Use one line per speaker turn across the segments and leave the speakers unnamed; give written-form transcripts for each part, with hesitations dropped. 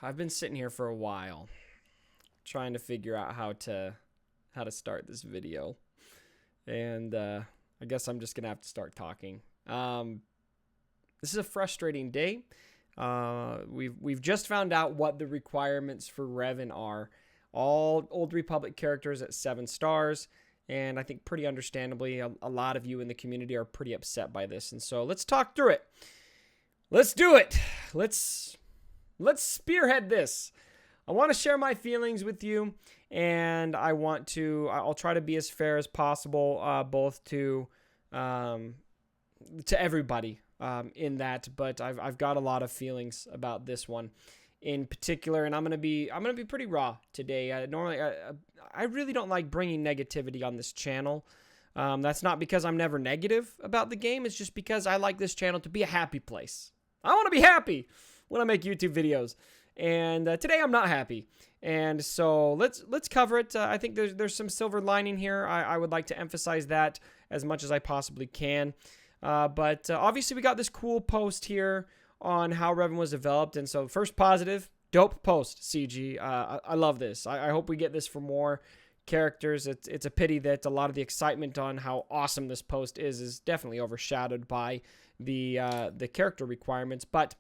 I've been sitting here for a while trying to figure out how to start this video. And I guess I'm just going to have to start talking. This is a frustrating day. We've just found out what the requirements for Revan are. All Old Republic characters at 7 stars. And I think pretty understandably, a lot of you in the community are pretty upset by this. And so let's talk through it. Let's do it. Let's spearhead this. I want to share my feelings with you, and I'll try to be as fair as possible, both to everybody in that. But I've got a lot of feelings about this one in particular, and I'm gonna be pretty raw today. Normally, I really don't like bringing negativity on this channel. That's not because I'm never negative about the game. It's just because I like this channel to be a happy place. I want to be happy when I make YouTube videos, and today I'm not happy. And so let's cover it. I think there's some silver lining here. I would like to emphasize that as much as I possibly can. But obviously we got this cool post here on how Revan was developed. And so first positive, dope post, CG. I love this. I hope we get this for more characters. It's a pity that a lot of the excitement on how awesome this post is definitely overshadowed by the character requirements. But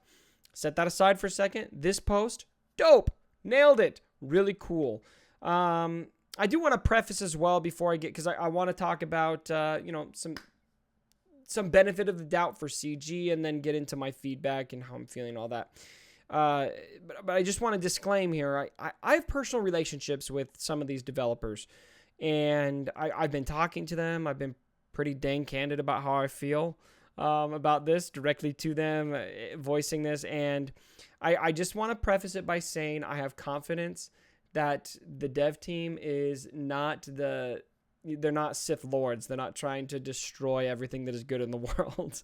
set that aside for a second. This post, dope. Nailed it. Really cool. I do want to preface as well before I get, because I want to talk about, some benefit of the doubt for CG, and then get into my feedback and how I'm feeling, all that. But I just want to disclaim here, I have personal relationships with some of these developers, and I've been talking to them. I've been pretty dang candid about how I feel about this, directly to them, voicing this. And I just want to preface it by saying I have confidence that the dev team is not they're not Sith Lords. They're not trying to destroy everything that is good in the world.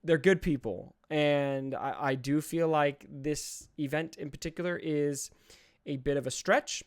They're good people. And I do feel like this event in particular is a bit of a stretch,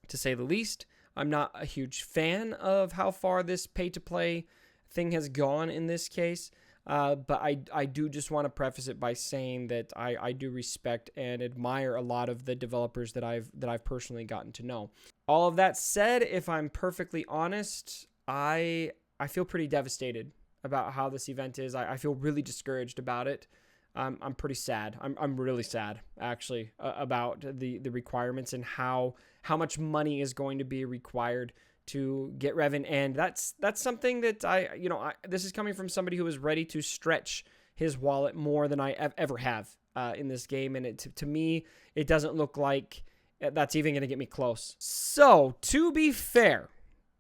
to say the least. I'm not a huge fan of how far this pay-to-play thing has gone in this case. But I do just want to preface it by saying that I do respect and admire a lot of the developers that I've personally gotten to know. All of that said, if I'm perfectly honest, I feel pretty devastated about how this event is. I feel really discouraged about it. I'm pretty sad. I'm really sad, actually, about the requirements and how much money is going to be required to get Revan. And that's something that this is coming from somebody who is ready to stretch his wallet more than I ever have in this game. And to me, it doesn't look like that's even going to get me close. So to be fair,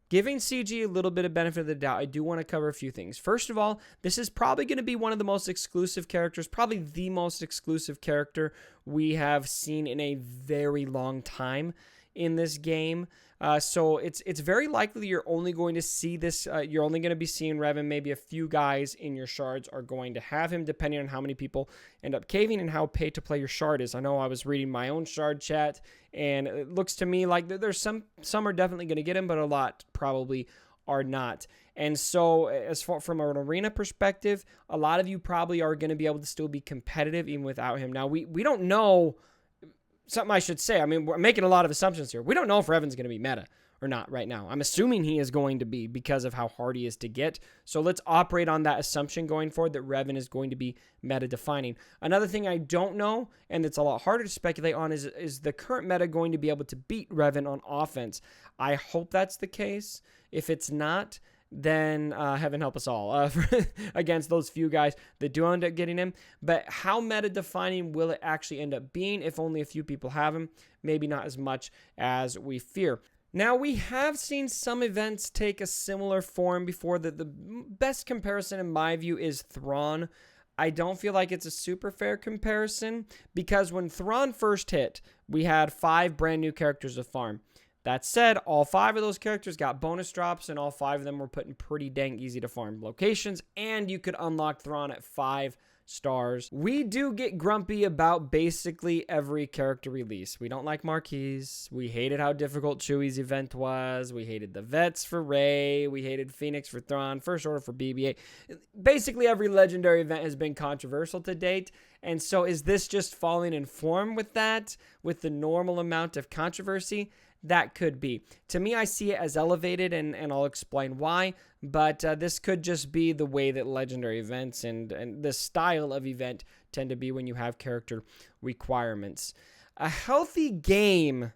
giving CG a little bit of benefit of the doubt, I do want to cover a few things. First of all, this is probably going to be one of the most exclusive characters, probably the most exclusive character we have seen in a very long time in this game. So it's very likely you're only going to see this. You're only going to be seeing Revan. Maybe a few guys in your shards are going to have him, depending on how many people end up caving and how pay to play your shard is. I know I was reading my own shard chat, and it looks to me like there's some are definitely going to get him, but a lot probably are not. And so as far from an arena perspective, a lot of you probably are going to be able to still be competitive even without him. Now we don't know. Something I should say, I mean, we're making a lot of assumptions here. We don't know if Revan's going to be meta or not right now. I'm assuming he is going to be because of how hard he is to get. So let's operate on that assumption going forward that Revan is going to be meta defining. Another thing I don't know, and it's a lot harder to speculate on, is the current meta going to be able to beat Revan on offense? I hope that's the case. If it's not, then heaven help us all against those few guys that do end up getting him. But how meta-defining will it actually end up being if only a few people have him? Maybe not as much as we fear. Now, we have seen some events take a similar form before. The best comparison, in my view, is Thrawn. I don't feel like it's a super fair comparison, because when Thrawn first hit, we had 5 brand new characters to farm. That said, all 5 of those characters got bonus drops, and all 5 of them were put in pretty dang easy to farm locations, and you could unlock Thrawn at 5 stars. We do get grumpy about basically every character release. We don't like marquees. We hated how difficult Chewie's event was. We hated the vets for Rey. We hated Phoenix for Thrawn, First Order for BB-8. Basically every legendary event has been controversial to date. And so is this just falling in form with that, with the normal amount of controversy? That could be. To me, I see it as elevated, and I'll explain why. But this could just be the way that legendary events and the style of event tend to be when you have character requirements. A healthy game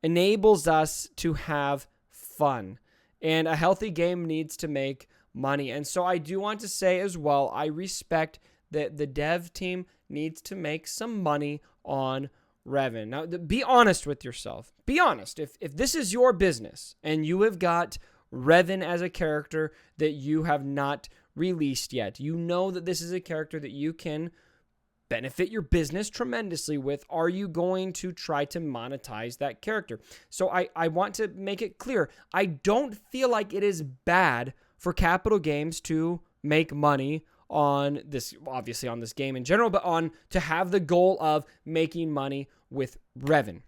enables us to have fun, and a healthy game needs to make money. And so I do want to say as well, I respect that the dev team needs to make some money on Revan. Now, be honest with yourself. Be honest. If this is your business and you have got Revan as a character that you have not released yet, you know that this is a character that you can benefit your business tremendously with. Are you going to try to monetize that character? So I want to make it clear. I don't feel like it is bad for Capital Games to make money on this, obviously on this game in general, but to have the goal of making money with Revan.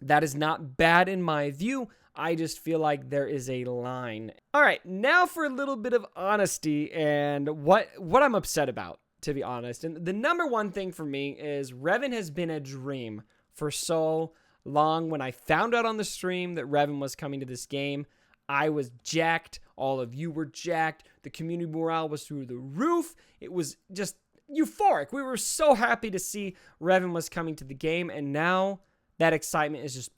That is not bad in my view. I just feel like there is a line. All right, now for a little bit of honesty and what I'm upset about, to be honest. And the number one thing for me is Revan has been a dream for so long. When I found out on the stream that Revan was coming to this game, I was jacked. All of you were jacked. The community morale was through the roof. It was just euphoric. We were so happy to see Revan was coming to the game, and now that excitement is just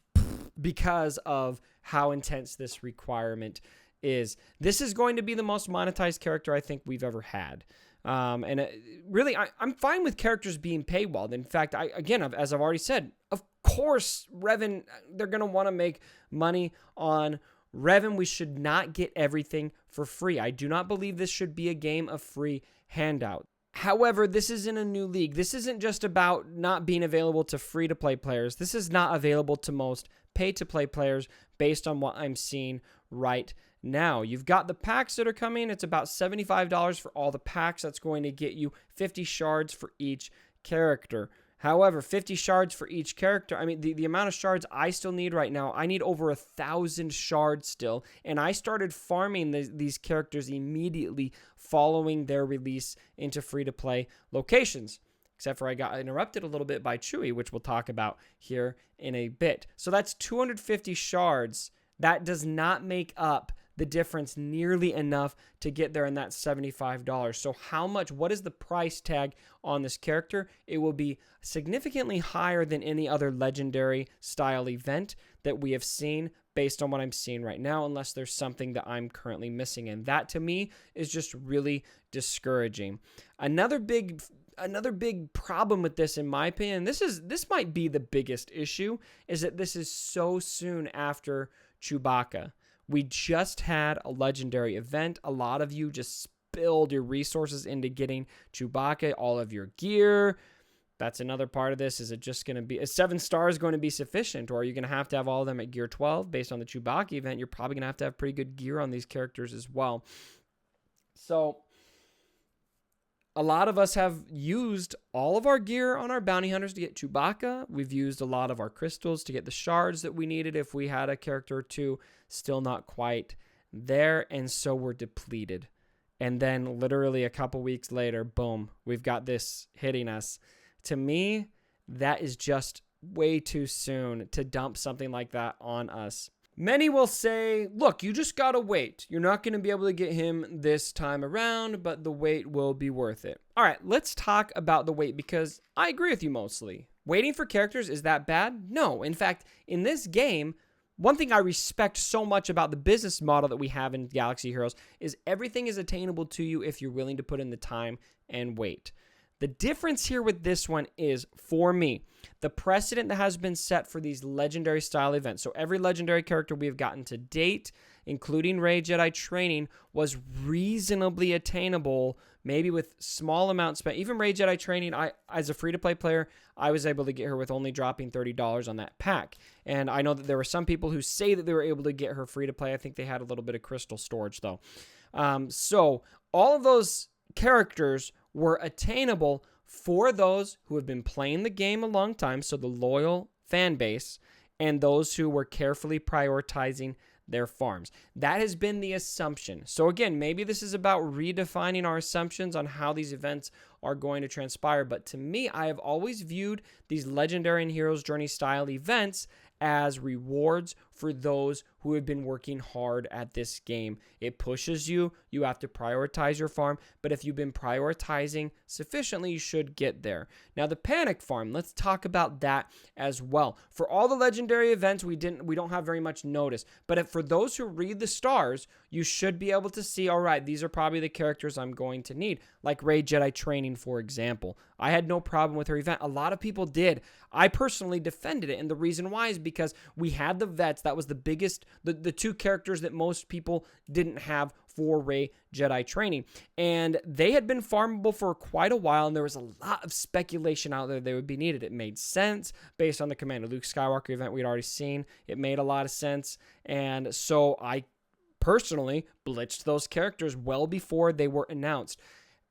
because of how intense this requirement is. This is going to be the most monetized character I think we've ever had. Really, I'm fine with characters being paywalled. In fact, as I've already said, of course, Revan, they're going to want to make money on Revan. We should not get everything for free. I do not believe this should be a game of free handout. However, this isn't a new league. This isn't just about not being available to free-to-play players. This is not available to most pay-to-play players based on what I'm seeing right now. You've got the packs that are coming. It's about $75 for all the packs. That's going to get you 50 shards for each character. However, 50 shards for each character, I mean, the amount of shards I still need right now, I need over 1,000 shards still, and I started farming these characters immediately following their release into free-to-play locations, except for I got interrupted a little bit by Chewie, which we'll talk about here in a bit. So that's 250 shards. That does not make up the difference nearly enough to get there, and that's $75. So what is the price tag on this character? It will be significantly higher than any other legendary style event that we have seen based on what I'm seeing right now, unless there's something that I'm currently missing. And that to me is just really discouraging. Another big problem with this, in my opinion, this might be the biggest issue, is that this is so soon after Chewbacca. We just had a legendary event. A lot of you just spilled your resources into getting Chewbacca, all of your gear. That's another part of this. Is it just going to be, is 7 stars going to be sufficient? Or are you going to have all of them at gear 12 based on the Chewbacca event? You're probably going to have pretty good gear on these characters as well. So a lot of us have used all of our gear on our bounty hunters to get Chewbacca. We've used a lot of our crystals to get the shards that we needed if we had a character or two. Still not quite there, and so we're depleted. And then literally a couple weeks later, boom, we've got this hitting us. To me, that is just way too soon to dump something like that on us. Many will say, look, you just gotta wait. You're not gonna be able to get him this time around, but the wait will be worth it. All right, let's talk about the wait, because I agree with you mostly. Waiting for characters, is that bad? No. In fact, in this game, one thing I respect so much about the business model that we have in Galaxy Heroes is everything is attainable to you if you're willing to put in the time and wait. The difference here with this one is, for me, the precedent that has been set for these legendary style events. So every legendary character we have gotten to date, including Rey Jedi Training, was reasonably attainable, maybe with small amounts spent. Even Rey Jedi Training, as a free-to-play player, I was able to get her with only dropping $30 on that pack. And I know that there were some people who say that they were able to get her free-to-play. I think they had a little bit of crystal storage, though. So all of those characters were attainable for those who have been playing the game a long time, so the loyal fan base, and those who were carefully prioritizing their farms. That has been the assumption. So again, maybe this is about redefining our assumptions on how these events are going to transpire. But to me, I have always viewed these Legendary and Heroes Journey style events as rewards for those who have been working hard at this game. It pushes you. You have to prioritize your farm. But if you've been prioritizing sufficiently, you should get there. Now, the Panic Farm, let's talk about that as well. For all the legendary events, we don't have very much notice. But for those who read the stars, you should be able to see, all right, these are probably the characters I'm going to need. Like Rey Jedi Training, for example. I had no problem with her event. A lot of people did. I personally defended it. And the reason why is because we had the vets. That was the biggest, the two characters that most people didn't have for Rey Jedi Training. And they had been farmable for quite a while, and there was a lot of speculation out there they would be needed. It made sense based on the Commander Luke Skywalker event we'd already seen. It made a lot of sense. And so I personally blitzed those characters well before they were announced.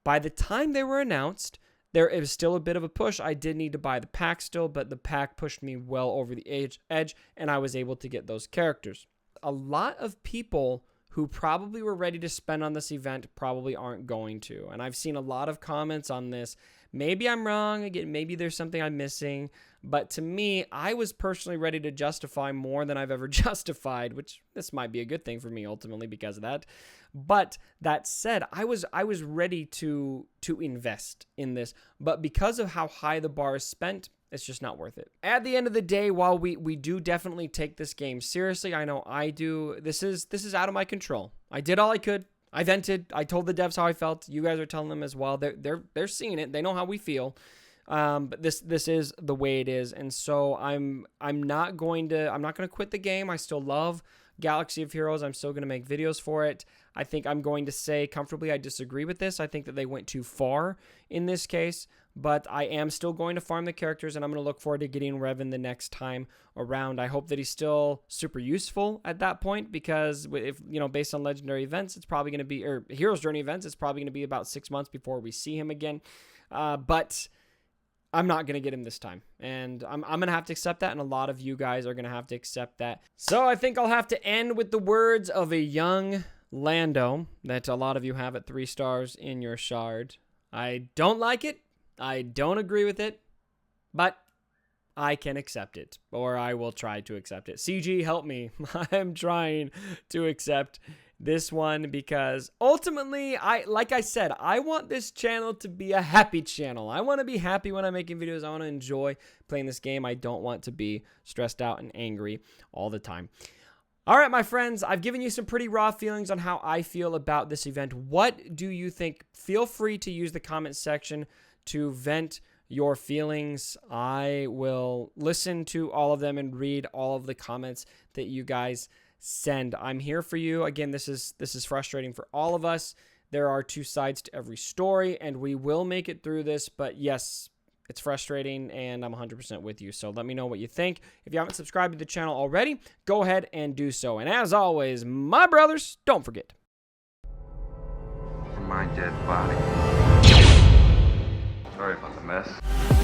By the time they were announced, it was still a bit of a push. I did need to buy the pack still, but the pack pushed me well over the edge, and I was able to get those characters. A lot of people who probably were ready to spend on this event probably aren't going to. And I've seen a lot of comments on this. Maybe I'm wrong. Again, maybe there's something I'm missing. But to me, I was personally ready to justify more than I've ever justified, which this might be a good thing for me ultimately because of that. But that said, I was ready to invest in this. But because of how high the bar is spent, it's just not worth it. At the end of the day, while we do definitely take this game seriously, I know I do, this is out of my control. I did all I could. I vented. I told the devs how I felt. You guys are telling them as well. They're seeing it. They know how we feel. But this is the way it is. And so I'm not going to quit the game. I still love Galaxy of Heroes. I'm still going to make videos for it. I think I'm going to say comfortably I disagree with this. I think that they went too far in this case, but I am still going to farm the characters, and I'm going to look forward to getting Revan the next time around. I hope that he's still super useful at that point, because if, based on legendary events, it's probably going to be, or Heroes Journey events, it's probably going to be about 6 months before we see him again. But I'm not going to get him this time, and I'm going to have to accept that, and a lot of you guys are going to have to accept that. So I think I'll have to end with the words of a young Lando that a lot of you have at 3 stars in your shard. I don't like it. I don't agree with it, but I can accept it, or I will try to accept it. CG, help me. I'm trying to accept this one because ultimately, like I said, I want this channel to be a happy channel. I want to be happy when I'm making videos. I want to enjoy playing this game. I don't want to be stressed out and angry all the time. All right, my friends, I've given you some pretty raw feelings on how I feel about this event. What do you think? Feel free to use the comment section to vent your feelings. I will listen to all of them and read all of the comments that you guys send. I'm here for you. Again, this is frustrating for all of us. There are 2 sides to every story, and we will make it through this. But yes, it's frustrating, and I'm 100% with you. So let me know what you think. If you haven't subscribed to the channel already, go ahead and do so. And as always, my brothers, don't forget.
For my dead body. Sorry about the mess.